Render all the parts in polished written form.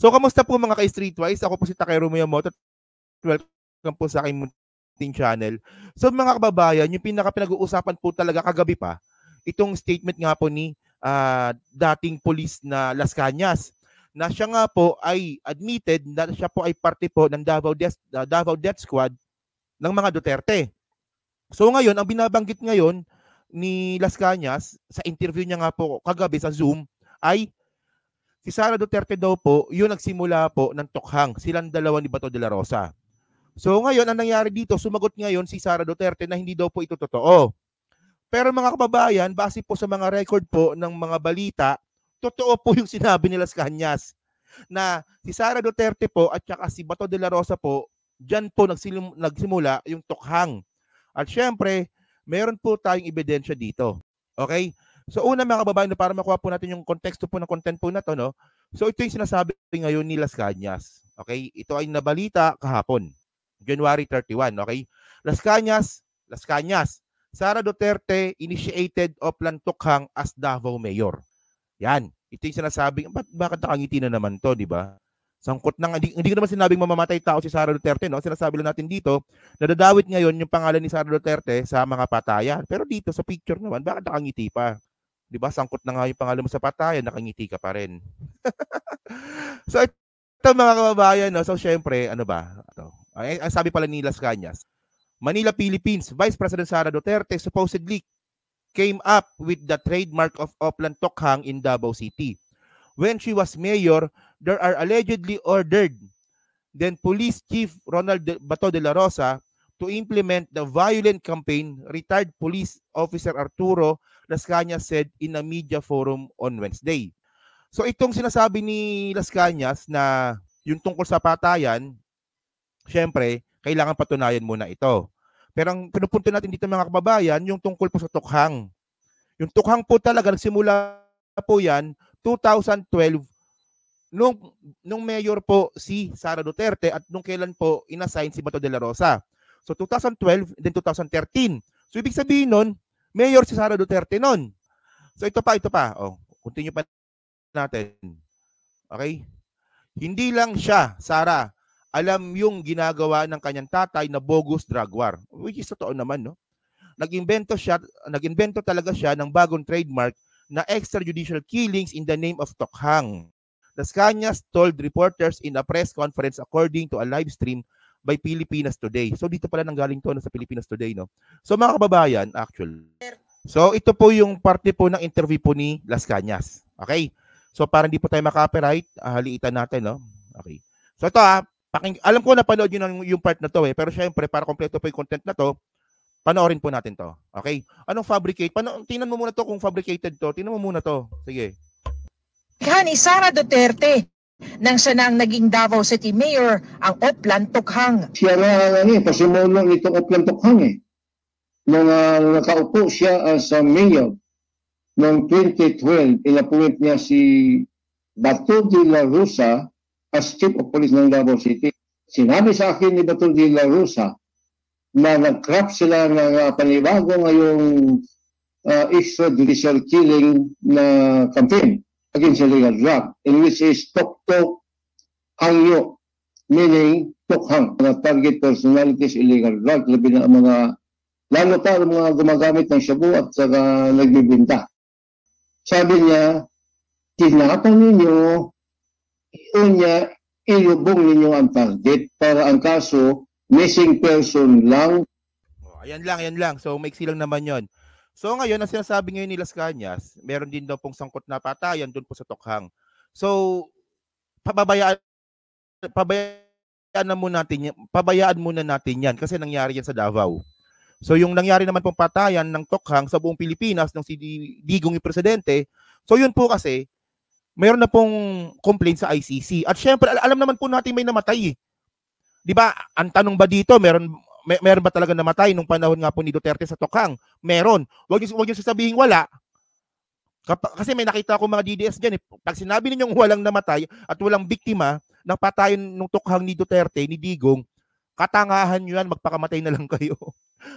So, kamusta po mga ka-Streetwise? Ako po si Takero Miyamoto. Welcome po sa aking munting channel. So, mga kababayan, yung pinag-uusapan po talaga kagabi pa, itong statement nga po ni dating police na Las Cañas, na siya nga po ay admitted na siya po ay parte po ng Davao Death Squad ng mga Duterte. So ngayon, ang binabanggit ngayon ni Las Cañas sa interview niya nga po kagabi sa Zoom ay si Sara Duterte daw po, yun nagsimula po ng tukhang, silang dalawa ni Bato de la Rosa. So ngayon, ang nangyari dito, sumagot ngayon si Sara Duterte na hindi daw po ito totoo. Pero mga kababayan, base po sa mga record po ng mga balita, totoo po yung sinabi ni Las Cañas na si Sara Duterte po at saka si Bato de la Rosa po, dyan po nagsimula yung tukhang. At syempre, meron po tayong ebidensya dito. Okay? So una mga kababayan, para makuha po natin yung konteksto po ng content po na to, no? So ito yung sinasabi ngayon ni Las Cañas. Okay? Ito ay nabalita kahapon, January 31. Okay? Las Cañas, Sara Duterte initiated of Tukhang as Davao Mayor. Yan. Ito yung sinasabing, bakit nakangiti na naman to, di ba? Sangkot nang, hindi ko naman sinabing mamamatay tao si Sara Duterte, no? Sinasabi lang natin dito, nadadawit ngayon yung pangalan ni Sara Duterte sa mga patayan. Pero dito sa picture naman, bakit nakangiti pa? Di ba? Sangkot na nga yung pangalan mo sa patayan, nakangiti ka pa rin. So ito mga kababayan, no? So syempre, ano ba? Ang sabi pala ni Las Cañas, Manila, Philippines, Vice President Sara Duterte supposedly came up with the trademark of Oplan Tukhang in Davao City. When she was mayor, there are allegedly ordered then Police Chief Ronald Bato de la Rosa to implement the violent campaign, retired police officer Arturo Las Cañas said in a media forum on Wednesday. So itong sinasabi ni Las Cañas na yung tungkol sa patayan, syempre, kailangan patunayan muna ito. Pero ang pinupunto natin dito mga kababayan, yung tungkol po sa tukhang. Yung tukhang po talaga, nagsimula po yan 2012 nung mayor po si Sara Duterte at nung kailan po inassign si Bato de la Rosa. So 2012 then 2013. So ibig sabihin nun, mayor si Sara Duterte nun. So ito pa. Continue pa natin. Okay? Hindi lang siya, Sara, alam yung ginagawa ng kanyang tatay na bogus drug war. Which is totoo naman, no? Nag-invento talaga siya ng bagong trademark na extrajudicial killings in the name of tukhang. Las Cañas told reporters in a press conference according to a live stream by Pilipinas Today. So dito pala nanggaling to sa Pilipinas Today, no? So mga kababayan, actually. So ito po yung parte po ng interview po ni Las Cañas. Okay? So para hindi po tayo maka-copyright, haliitan natin, no? Okay. So ito alam ko na panood yun yung part na to pero syempre para kompleto po yung content na to, panoorin po natin to. Okay? Anong fabricate? Tingnan mo muna to kung fabricated to. Tingnan mo muna to. Sige. Ni Sara Duterte nang siya nang naging Davao City Mayor ang Oplan Tukhang. Siya na pasimulong itong Oplan Tukhang Nung nakaupo siya as mayor noong 2012, inappoint niya si Bato de la Rosa as Chief of Police ng Davao City. Sinabi sa akin ni Bato de la Rosa na nag-craft sila ng panibago ngayong extrajudicial killing na campaign against illegal drug, in which is Tok-Tok Hangyo, meaning Tukhang, mga target personalities illegal drug, labi na mga, lalo pa ang mga gumagamit ng shabu at saka nagbibinta. Sabi niya, tinapang ninyo, ilubong ninyo ang target para ang kaso, missing person lang. Ayan lang. So, maiksi lang naman yon. So ngayon, ang sinasabi ngayon ni Las Cañas, meron din daw pong sangkot na patayan doon po sa tukhang. So, pabayaan muna natin yan kasi nangyari yan sa Davao. So yung nangyari naman pong patayan ng tukhang sa buong Pilipinas nung si Digong yung presidente, so yun po kasi, mayroon na pong complaint sa ICC. At syempre, alam naman po natin may namatay. Di ba? Ang tanong ba dito, meron ba talaga namatay nung panahon nga po ni Duterte sa tukhang? Meron. Huwag niyo sasabihin wala. Kasi may nakita ko mga DDS dyan. Pag sinabi ninyong walang namatay at walang biktima ng patayon ng tukhang ni Duterte, ni Digong, katangahan nyo yan, magpakamatay na lang kayo.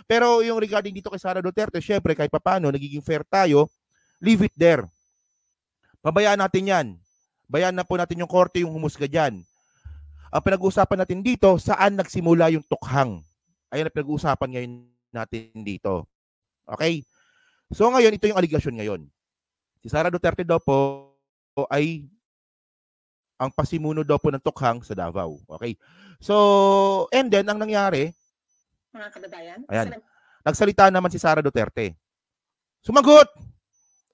Pero yung regarding dito kay Sara Duterte, syempre kahit papano, nagiging fair tayo, leave it there. Pabayaan natin yan. Bayan na po natin yung korte yung humusga dyan. Ang pinag-uusapan natin dito, saan nagsimula yung tukhang. Ayan ang pinag-uusapan ngayon natin dito. Okay? So ngayon, ito yung aligasyon ngayon. Si Sara Duterte daw po ay ang pasimuno daw po ng tukhang sa Davao. Okay? So, and then, ang nangyari, Mga kababayan, ayan, nagsalita naman si Sara Duterte. Sumagot!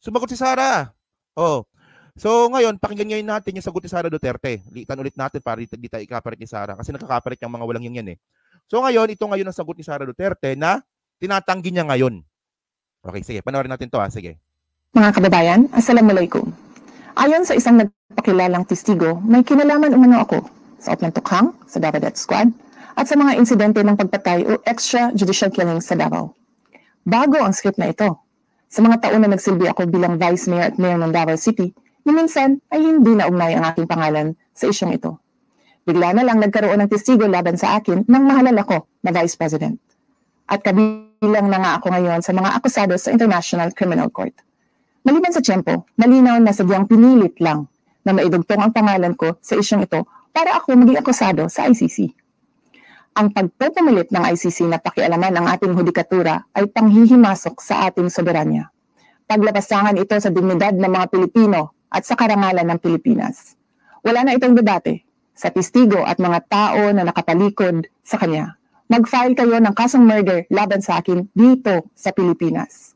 Sumagot si Sara. Oh. So, ngayon, pakinggan ngayon natin yung sagot ni Sara Duterte. Litan ulit natin para di tayo ikaparit ni Sara kasi nakakaparit yung mga walang yan eh. So, ngayon, ito ngayon ang sagot ni Sara Duterte na tinatanggi niya ngayon. Okay, sige. Panoorin natin to ha. Sige. Mga kababayan, Assalamualaikum. Ayon sa isang nagpakilalang testigo, may kinalaman umano ako sa Oplan Tukhang, sa Davao Death Squad, at sa mga insidente ng pagpatay o extrajudicial killings sa Davao. Bago ang script na ito, sa mga taon na nagsilbi ako bilang Vice Mayor at Mayor ng Davao City, ni minsan ay hindi na ugnay ang aking pangalan sa isyong ito. Bigla na lang nagkaroon ng testigo laban sa akin nang mahalal ako na Vice President. At kabilang na nga ako ngayon sa mga akusado sa International Criminal Court. Maliban sa tiyempo, malinaw na sadyang pinilit lang na maidugtong ang pangalan ko sa isyong ito para ako maging akusado sa ICC. Ang pagpupumilit ng ICC na pakialaman ang ating hudikatura ay panghihimasok sa ating soberanya. Paglapastangan ito sa dignidad ng mga Pilipino at sa karangalan ng Pilipinas. Wala na itong debate sa testigo at mga tao na nakapalikod sa kanya. Mag-file kayo ng kasong murder laban sa akin dito sa Pilipinas.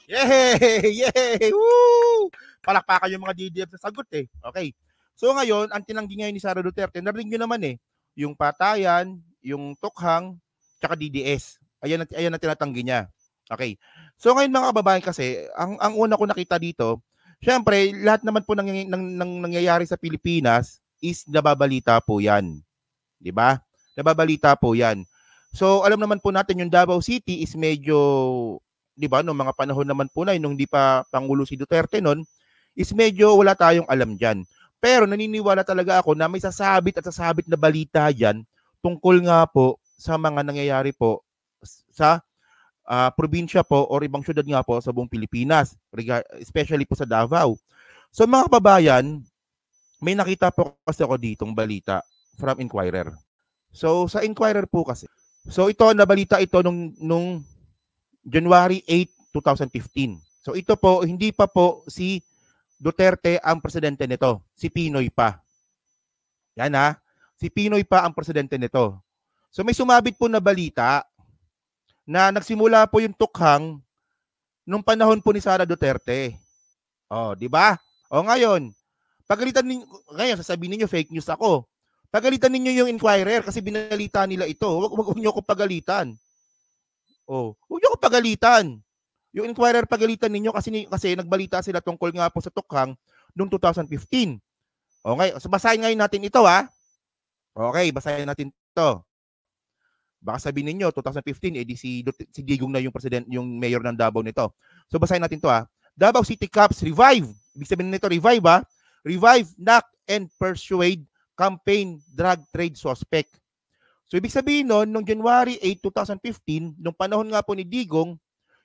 Yay! Yay! Woo! Palakpakan yung mga DDF sa sagot eh. Okay. So ngayon, ang tinanggi ngayon ni Sara Duterte, narinig nyo naman eh, yung patayan, yung tukhang, tsaka DDS. Ayan ang tinatanggi niya. Okay. So ngayon mga kababayan kasi, ang una ko nakita dito, syempre, lahat naman po nangyayari sa Pilipinas is nababalita po yan. Diba? Nababalita po yan. So alam naman po natin yung Davao City is medyo, diba, noong mga panahon naman po na, nung di pa Pangulo si Duterte nun, is medyo wala tayong alam dyan. Pero naniniwala talaga ako na may sasabit na balita dyan tungkol nga po sa mga nangyayari po sa probinsya po o ibang syudad nga po sa buong Pilipinas, especially po sa Davao. So mga kababayan, may nakita po kasi ako ditong balita from Inquirer. So sa Inquirer po kasi. So ito, nabalita ito nung January 8, 2015. So ito po, hindi pa po si Duterte ang presidente nito. Si Pinoy pa. Yan ha. Si Pinoy pa ang presidente nito. So may sumabit po na balita na nagsimula po yung tukhang nung panahon po ni Sara Duterte. Oh, di ba? O ngayon, pagalitan ninyo, ngayon sasabihin niyo fake news ako. Pagalitan ninyo yung Inquirer kasi binalita nila ito. Huwag niyo ko pagalitan. Oh, huwag niyo ko pagalitan. Yung Inquirer pagalitan ninyo kasi nagbalita sila tungkol nga po sa tukhang noong 2015. Okay, so basahin ngayon natin ito ha. Okay, basahin natin ito. Baka sabihin ninyo 2015 edi si Digong na yung president, yung mayor ng Davao nito. So basahin natin ito ha. Davao City Cops revive. Ibig sabihin nito revive ha. Revive, knock and persuade campaign drug trade suspect. So ibig sabihin noon noong January 8, 2015, nung panahon nga po ni Digong,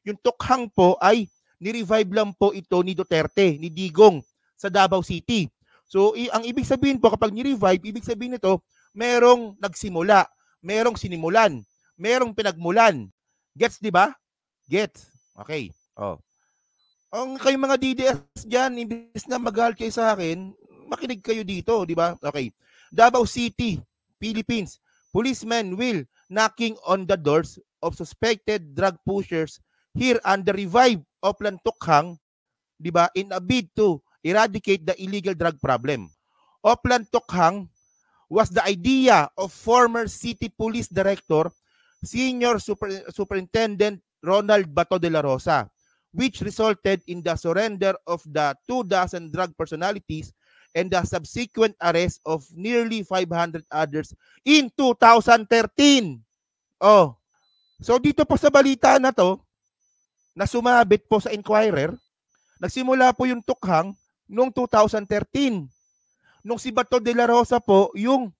yung tukhang po ay ni-revive lang po ito ni Duterte, ni Digong sa Davao City. So ang ibig sabihin po kapag ni-revive, ibig sabihin nito, merong nagsimula, merong sinimulan, merong pinagmulan. Gets, di ba? Gets. Okay. Oh. Ang kayong mga DDS diyan, imbis na magalit kayo sa akin, makinig kayo dito, di ba? Okay. Davao City, Philippines. Policemen will knocking on the doors of suspected drug pushers here under revive Oplan Tukhang, di ba, in a bid to eradicate the illegal drug problem. Oplan Tukhang was the idea of former City Police Director, Senior Superintendent Ronald Bato de la Rosa, which resulted in the surrender of the 24 drug personalities and the subsequent arrest of nearly 500 others in 2013. Oh, so dito po sa balita na to, na sumabit po sa Inquirer, nagsimula po yung tukhang noong 2013. Nung si Bato de la Rosa po, yung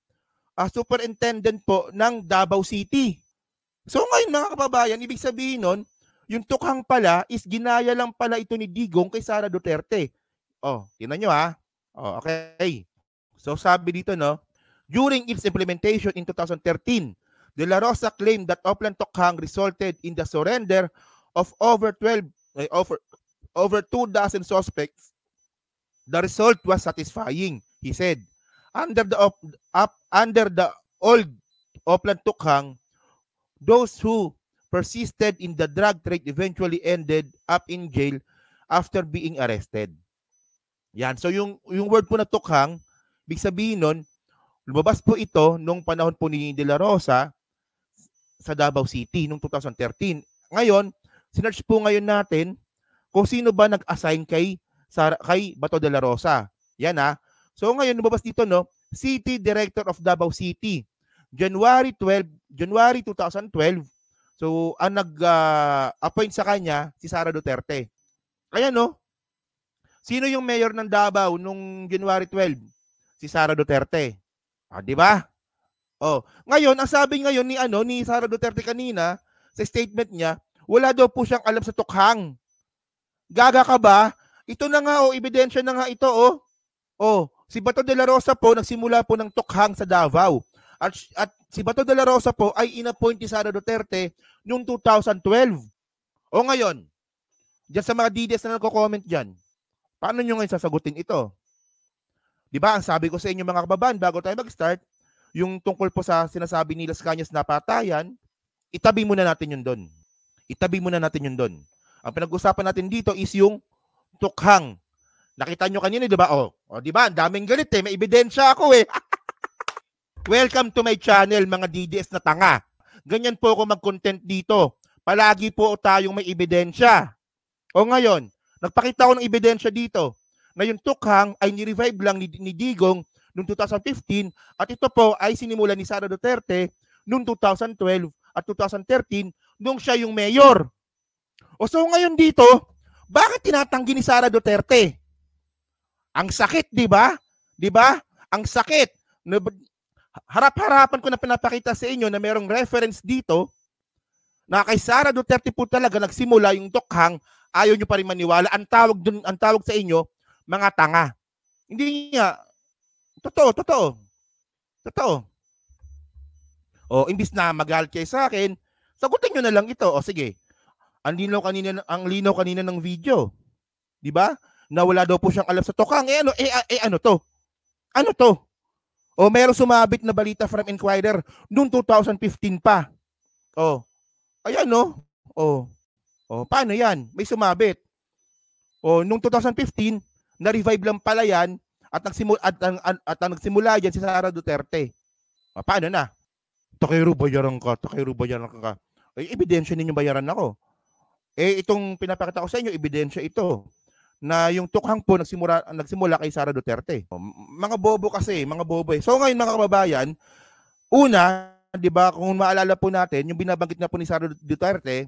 superintendent po ng Davao City. So ngayon mga kababayan, ibig sabihin nun, yung tukhang pala is ginaya lang pala ito ni Digong kay Sara Duterte. Tingnan nyo ha. Okay. So sabi dito, no, during its implementation in 2013, De La Rosa claimed that Oplan-Tokhang resulted in the surrender of over 2 dozen suspects. The result was satisfying, he said. Under the old Oplan-Tokhang, those who persisted in the drug trade eventually ended up in jail after being arrested. Yan. So yung word po na tukhang, big sabihin nun, lumabas po ito nung panahon po ni De La Rosa sa Davao City noong 2013. Ngayon, sinearch po ngayon natin kung sino ba nag-assign kay Bato De La Rosa. Yan ha. So ngayon, lumabas dito, no, City Director of Davao City. January 2012. So, ang nag-appoint sa kanya, si Sara Duterte. Ayan, no? Sino yung mayor ng Davao nung January 12? Si Sara Duterte. Di ba? Ngayon, ang sabi ngayon ni Sara Duterte kanina sa statement niya, wala daw po siyang alam sa tukhang. Gaga ka ba? Ito na nga ebidensya na nga ito si Bato De La Rosa po nagsimula po ng tukhang sa Davao. At si Bato De La Rosa po ay inappoint ni Sara Duterte noong 2012. Ngayon, diyan sa mga DDS na nagko-comment diyan, paano nyo ngayon sasagutin ito? Di ba, ang sabi ko sa inyo mga kababayan, bago tayo mag-start, yung tungkol po sa sinasabi ni Las Cañas na patayan, itabi muna natin yun doon. Ang pinag-usapan natin dito is yung tukhang. Nakita nyo kanina, di ba? Di ba? Ang daming galit may ebidensya ako Welcome to my channel, mga DDS na tanga. Ganyan po ako mag-content dito. Palagi po tayong may ebidensya. Ngayon, nagpakita ko ng ebidensya dito na yung tukhang ay ni-revive lang ni Digong noong 2015 at ito po ay sinimula ni Sara Duterte noong 2012 at 2013 nung siya yung mayor. So ngayon dito, bakit tinatanggi ni Sara Duterte? Ang sakit, di ba? Ang sakit. Harap-harapan ko na pinapakita sa inyo na merong reference dito na kay Sara Duterte po talaga nagsimula yung tukhang, ayaw nyo pa rin maniwala. Ang tawag sa inyo, mga tanga. Hindi nga. Totoo. Imbis na magalit kayo sa akin, sagutin nyo na lang ito. Sige. Ang linaw kanina ng video. Di ba? Na wala daw po siyang alam sa tukhang. Ano to? Meron sumabit na balita from Inquirer noong 2015 pa. Ayan paano yan? May sumabit. Noong 2015, na-revive lang pala yan at nagsimula yan si Sara Duterte. Paano na? Takiru, bayaran ka. Ebidensya ninyo bayaran ako. Itong pinapakita ko sa inyo, ebidensya ito na yung tukhang po nagsimula kay Sara Duterte. Mga bobo. So ngayon mga kababayan, una, di ba, kung maalala po natin, yung binabanggit na po ni Sara Duterte,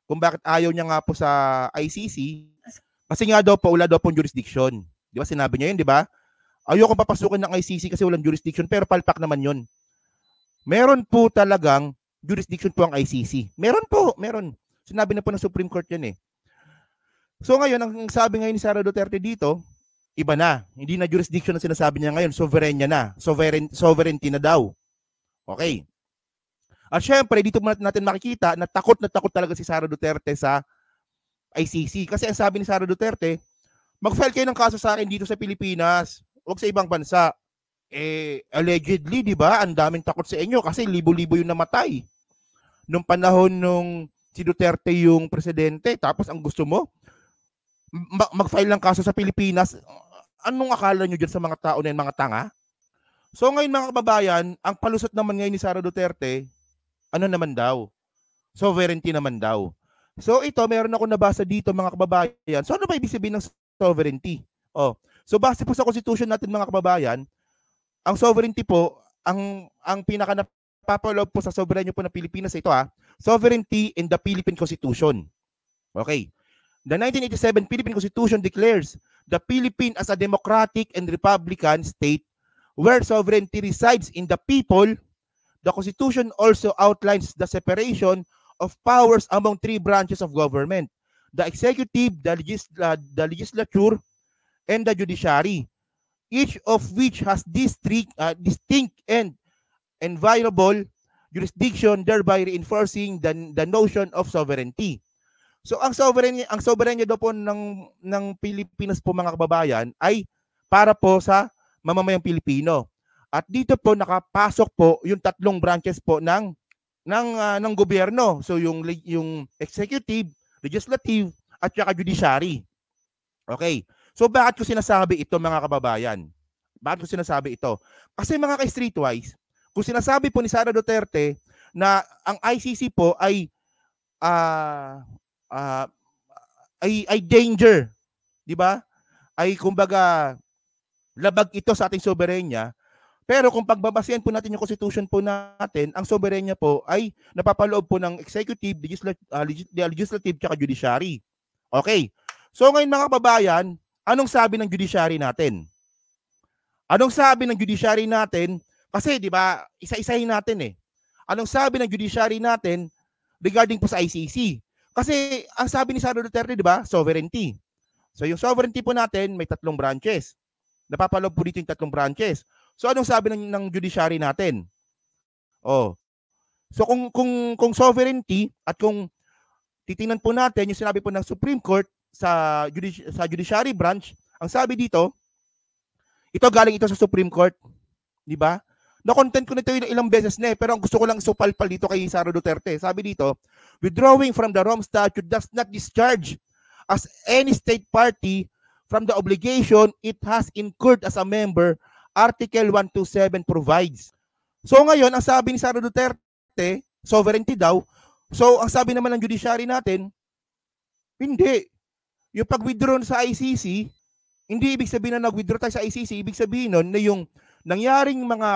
kung bakit ayaw niya nga po sa ICC, kasi nga daw po, wala daw pong jurisdiction. Di ba, sinabi niya yun, di ba? Ayoko papasukin ng ICC kasi walang jurisdiction, pero palpak naman yun. Meron po talagang jurisdiction po ang ICC. Meron. Sinabi na po ng Supreme Court yan So ngayon, ang sabi ngayon ni Sara Duterte dito, iba na. Hindi na jurisdiction na sinasabi niya ngayon, sovereign na. Sovereignty na daw. Okay. At syempre, dito natin makikita na takot talaga si Sara Duterte sa ICC. Kasi ang sabi ni Sara Duterte, mag-file kayo ng kaso sa akin dito sa Pilipinas, huwag sa ibang bansa. Allegedly, di ba, ang daming takot sa inyo kasi libo-libo yung namatay. Nung panahon nung si Duterte yung presidente, tapos ang gusto mo, mag-file ng kaso sa Pilipinas, anong akala nyo dyan sa mga tao na yun, mga tanga? So ngayon mga kababayan, ang palusot naman ngayon ni Sara Duterte, ano naman daw? Sovereignty naman daw. So ito, meron ako nabasa dito mga kababayan. So ano ba ibig sabihin ng sovereignty? So base po sa Constitution natin mga kababayan, ang sovereignty po, ang pinaka napapaloob po sa soberanya po ng Pilipinas, ito sovereignty in the Philippine Constitution. Okay. The 1987 Philippine Constitution declares the Philippines as a democratic and republican state where sovereignty resides in the people. The Constitution also outlines the separation of powers among three branches of government: the executive, the legislature, and the judiciary, each of which has distinct and inviolable jurisdiction, thereby reinforcing the notion of sovereignty. So ang sovereignty daw po ng Pilipinas po mga kababayan ay para po sa mamamayang Pilipino. At dito po nakapasok po yung tatlong branches po ng gobyerno. So yung executive, legislative at saka judiciary. Okay. So bakit ko sinasabi ito mga kababayan? Bakit ko sinasabi ito? Kasi mga ka-streetwise, kung sinasabi po ni Sara Duterte na ang ICC po ay danger, di ba? Ay kumbaga labag ito sa ating soberenya. Pero kung pagbabasihan po natin yung constitution po natin, ang soberenya po ay napapaloob po ng executive, legislative, tsaka judiciary. Okay. So ngayon mga kababayan, anong sabi ng judiciary natin? Anong sabi ng judiciary natin? Kasi di ba, isa-isahin natin eh. Anong sabi ng judiciary natin regarding po sa ICC? Kasi ang sabi ni Sara Duterte, di ba, sovereignty. So yung sovereignty po natin may tatlong branches. Napapaloob po dito yung tatlong branches. So anong sabi ng judiciary natin? Oh. So kung sovereignty at kung titingnan po natin yung sinabi po ng Supreme Court sa judiciary branch, ang sabi dito, ito galing ito sa Supreme Court, di ba? Na-content ko nito ilang beses na pero ang gusto ko lang supalpal dito kay Sara Duterte. Sabi dito, withdrawing from the Rome Statute does not discharge as any state party from the obligation it has incurred as a member, Article 127 provides. So ngayon, ang sabi ni Sara Duterte, sovereignty daw. So ang sabi naman ng judiciary natin, hindi. Yung pag-withdraw sa ICC, hindi ibig sabihin na nag-withdraw tayo sa ICC, ibig sabihin nun na yung nangyaring mga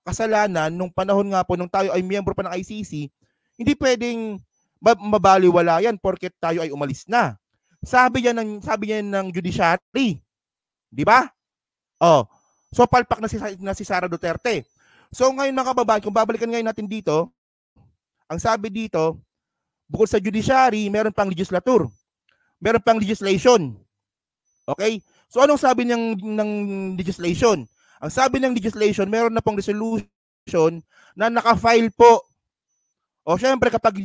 kasalanan nung panahon nga po nung tayo ay miyembro pa ng ICC, hindi pwedeng mabaliwala yan porket tayo ay umalis na. Sabi niya ng judiciary. Di ba? Oh. So palpak na si Sara Duterte. So ngayon mga kababayan, kung babalikan ngayon natin dito, ang sabi dito, bukod sa judiciary, meron pang legislature. Meron pang legislation. Okay? So anong sabi ng legislation? Ang sabi ng legislation, meron na pong resolution na naka-file po. O syempre kapag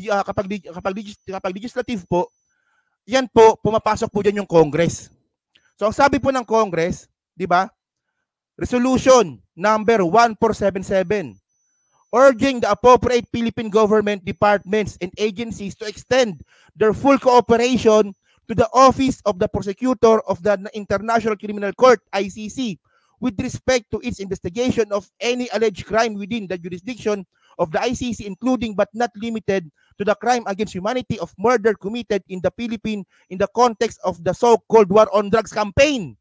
legislative po, yan po, pumapasok po dyan yung Congress. So ang sabi po ng Congress, di ba? Resolution number 1477, urging the appropriate Philippine government departments and agencies to extend their full cooperation to the Office of the Prosecutor of the International Criminal Court, ICC, with respect to its investigation of any alleged crime within the jurisdiction of the ICC, including but not limited to the crime against humanity of murder committed in the Philippines in the context of the so-called war on drugs campaign.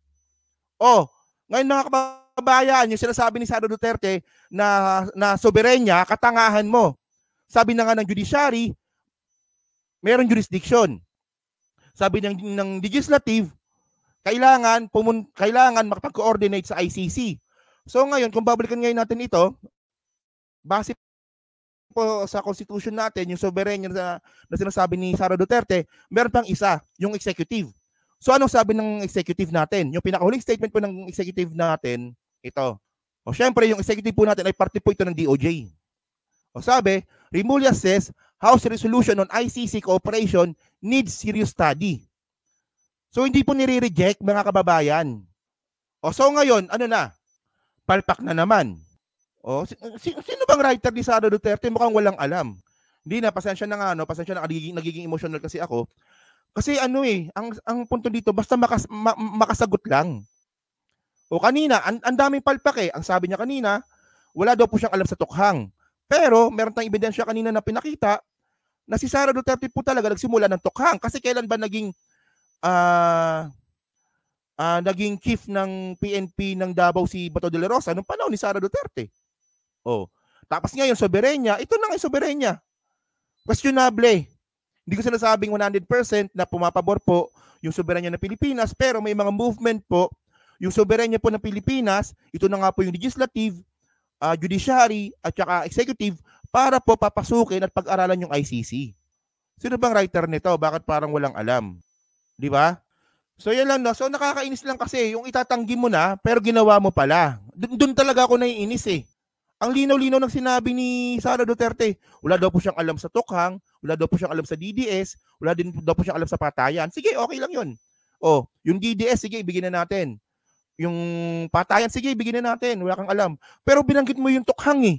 Oh, ngayon mga kababayan, yung sinasabi ni Sara Duterte na soberenya, katangahan mo. Sabi na nga ng judiciary, mayroong jurisdiction. Sabi ng legislative, kailangan makapag-coordinate sa ICC. So ngayon, kung babalikan ngayon natin ito, base po sa constitution natin, yung soberenya na sinasabi ni Sara Duterte, meron pang isa, yung executive. So anong sabi ng executive natin? Yung pinakahuling statement po ng executive natin, ito. O syempre, yung executive po natin ay parte po ito ng DOJ. O sabi, Remulla says, House resolution on ICC cooperation needs serious study. So hindi po nire-reject mga kababayan. O so ngayon, ano na? Palpak na naman. O sino bang writer ni Sara Duterte? Mukhang walang alam. Hindi na, pasensya na nga, pasensya na, nagiging emotional kasi ako. Kasi ang punto dito, basta makasagot lang. O kanina, ang daming palpak eh. Ang sabi niya kanina, wala daw po siyang alam sa tukhang. Pero meron tayong ebidensya kanina na pinakita na si Sara Duterte po talaga nagsimula ng tukhang. Kasi kailan ba naging chief ng PNP ng Davao si Bato de la Rosa? Nung panahon ni Sara Duterte. O, tapos ngayon, soberenya. Ito na nga yung soberenya. Questionable. Hindi ko sinasabing 100% na pumapabor po yung soberenya ng Pilipinas, pero may mga movement po, yung soberenya po ng Pilipinas, ito na nga po yung legislative, judiciary, at saka executive, para po papasukin at pag-aralan yung ICC. Sino bang writer nito? Bakit parang walang alam? Di ba? So yan lang, no? So nakakainis lang kasi yung itatanggi mo na pero ginawa mo pala. Doon talaga ako naiinis eh. Ang linaw-linaw ng sinabi ni Sara Duterte, wala daw po siyang alam sa tukhang, wala daw po siyang alam sa DDS, wala din daw po siyang alam sa patayan. Sige, okay lang yun. Oh, yung DDS, sige, ibigin na natin. Yung patayan, sige, ibigin na natin. Wala kang alam. Pero binanggit mo yung tukhang eh.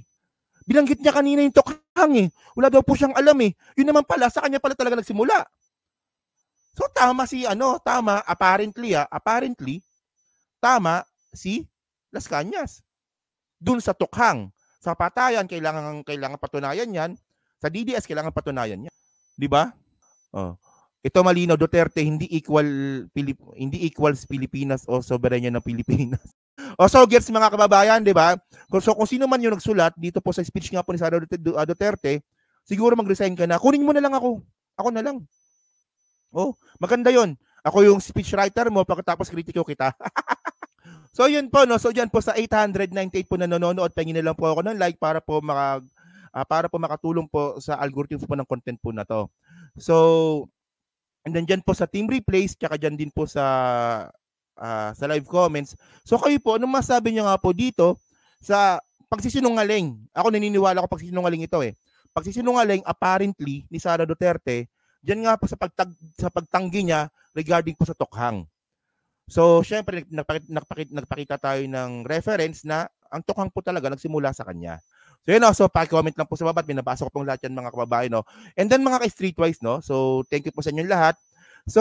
Binanggit niya kanina yung tukhang eh. Wala daw po siyang alam eh. Yun naman pala, sa kanya pala talaga nagsimula. So tama si tama apparently tama si Las Cañas. Dun sa tukhang, sa patayan kailangan patunayan 'yan. Sa DDS kailangan patunayan 'yan. 'Di ba? Oh. Ito malinaw, Duterte hindi equals Pilipinas o soberanya ng Pilipinas. So gets mga kababayan, 'di ba? So kung sino man yung nagsulat dito po sa speech nga po ni Sara Duterte, siguro mag-resign ka na. Kunin mo na lang ako. Ako na lang. Oh, maganda 'yon. Ako yung speechwriter mo pagkatapos kritiko kita. So yun po, no. So diyan po sa 898 po na nanonood, pahingin na lang po ako ng like para po makatulong po sa algorithm po ng content po na to. So and then diyan po sa team replays, tsaka diyan din po sa live comments. So kayo po, anong masabi niyo nga po dito sa pagsisinungaling? Ako naniniwala ko pagsisinungaling ito eh. Pagsisinungaling apparently ni Sara Duterte diyan nga po sa pagtanggi niya regarding po sa tukhang. So, syempre nagpakita tayo ng reference na ang tukhang po talaga nagsimula sa kanya. So, yun, so pa-comment lang po sa baba at binabasa ko pong lahat yan mga kababayan, no. And then mga ka-streetwise, no. So, thank you po sa inyo lahat. So,